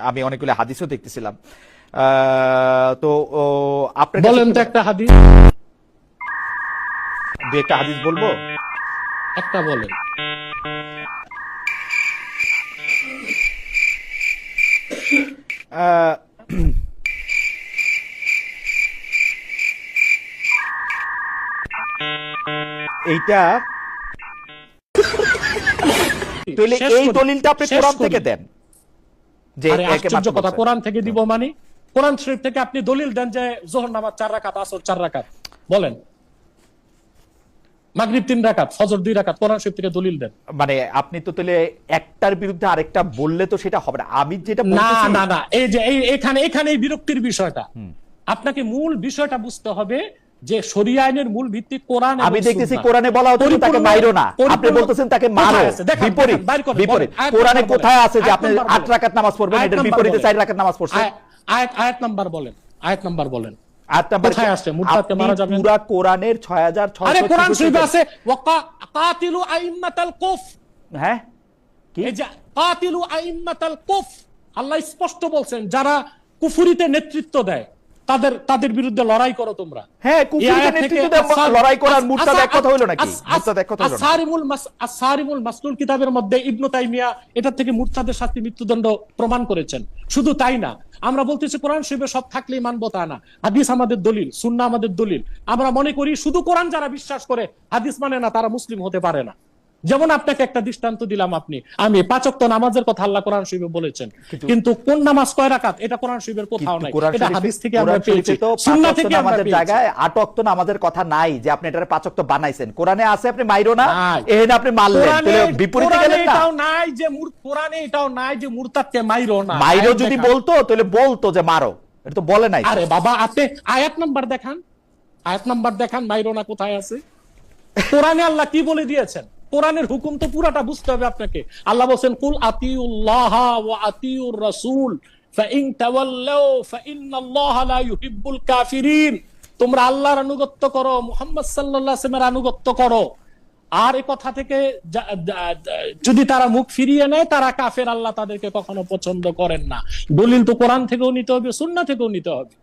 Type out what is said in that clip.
আমি অনেকগুলো হাদিসও দেখতেছিলাম। তো আপনার বলেন তো একটা হাদিস, দু একটা হাদিস বলবো। একটা বলেন। আহ, এইটা তাহলে শেষ এই করি, দলিলটা আপনি শেষ কোরআন করি। থেকে দেন যে আরে একে আশ্চর্য মাত্র কথা, বলছেন। কোরআন থেকে দিব মানে? কোরআন শরীফ থেকে আপনি দলিল দেন যে যোহর নামাজ 4 রাকাত, আসর 4 রাকাত, বলেন। মাগরিব 3 রাকাত, ফজর 2 রাকাত, কোরআন শরীফ থেকে দলিল দেন। মানে আপনি তো তাহলে একটার বিরুদ্ধে আরেকটা বললে তো সেটা হবে না। আমি যেটা না বলতেছি না না, এই যে এখানে এখানে এই বিরক্তির বিষয়টা, আপনাকে মূল বিষয়টা বুঝতে হবে যে শরিয়া আইনের মূল ভিত্তি কোরআন এবং আমি দেখতেছি সুন্নাহ। কোরআনে বলা হচ্ছে তাকে মাইরো না, আপনি বলতেছেন তাকে মারো। কোথায় আছে? দেখান, বিপরীত দেখান, বাইর করেন, বিপরীত বলেন, আয়াত কোরআনে নাম্বার কোথায় বলেন, আছে যে আয়াত আপনি নাম্বার 8 বলেন, রাকাত নামাজ পড়বেন, আয়াত এটার নাম্বার বিপরীতে বলেন, 4 রাকাত নামাজ পড়ছেন? আয়াত নাম্বার বলেন, আয়াত নাম্বার বলেন। আয়াত নাম্বার কোথায় আছে মুরতাদকে মারা যাবে? পুরা কোরআনের আরে কোরআন 6666 শরীফে আছে কাতিলু আইম্মাতাল কুফ। হ্যাঁ কি এই যে কাতিলু আইম্মাতাল কুফ, আল্লাহ স্পষ্ট বলছেন যারা কুফরিতে নেতৃত্ব দেয় তাদের বিরুদ্ধে লড়াই করো তোমরা। হ্যাঁ, কুফরিতে নেতৃত্ব দেওয়া লড়াই করার মুরতাদ এক কথা হইলো নাকি? মুরতাদ এক কথা হইলো না? আসারিমুল মাসলুল কিতাবের মধ্যে ইবনে তাইমিয়া এটা থেকে মুরতাদের শাস্তি মৃত্যুদণ্ড প্রমাণ করেছেন। শুধু তাই না, আমরা বলতেছি কোরআন শরীফে সব থাকলেই মানবো তা না, হাদিস আমাদের দলিল, সুন্নাহ আমাদের দলিল। আমরা মনে করি শুধু কোরআন যারা বিশ্বাস করে হাদিস মানে না তারা মুসলিম হতে পারে না। যেমন আপনাকে একটা দৃষ্টান্ত দিলাম, আমি 5 ওয়াক্ত নামাজের কথা আল্লাহ কোরআন শরীফে বলেছেন, কিন্তু কোন নামাজ কয় রাকাত এটা কোরআন শরীফের কোথাও নাই, এটা হাদিস থেকে আমরা পেয়েছি, সুন্নাহ থেকে আমরা পেয়েছি। জায়গায় 8 ওয়াক্ত নামাজের কথা নাই যে আপনি এটারে 5 ওয়াক্ত বানাইছেন। কোরআনে আছে আপনি মাইরো না, এহেন আপনি মারলেন, তাহলে বিপরীতে গেলেন না। এটাও নাই যে কোরআনে এটাও নাই যে মুরতাদকে মাইরো না। মাইরো যদি বলতো তাহলে বলতো যে মারো, এটা তো বলে নাই। আরে বাবা, আপনি আয়াত নাম্বার দেখান, আয়াত নাম্বার দেখান, মাইরো না কোথায় আছে? কোরআনে আল্লাহ কি বলে দিয়েছেন? কোরআনের হুকুম তো পুরাটা বুঝতে হবে আপনাকে। আল্লাহ বলেন কুল আতিউল্লাহ ওয়া আতিউর রাসূল ফাইন তাওয়াল্লাউ ফাইন্নাল্লাহা লা ইউহিব্বুল কাফিরিন। তোমরা আল্লাহর আনুগত্য করো, মুহাম্মদ সাল্লাল্লাহু আলাইহি ওয়াসাল্লামের আনুগত্য করো, আর এই কথা থেকে যদি তারা মুখ ফিরিয়ে নেয় তারা কাফের, আল্লাহ তাদেরকে কখনো পছন্দ করেন না। দলিল তো কোরআন থেকেও নিতে হবে, সুন্নাহ থেকেও নিতে হবে।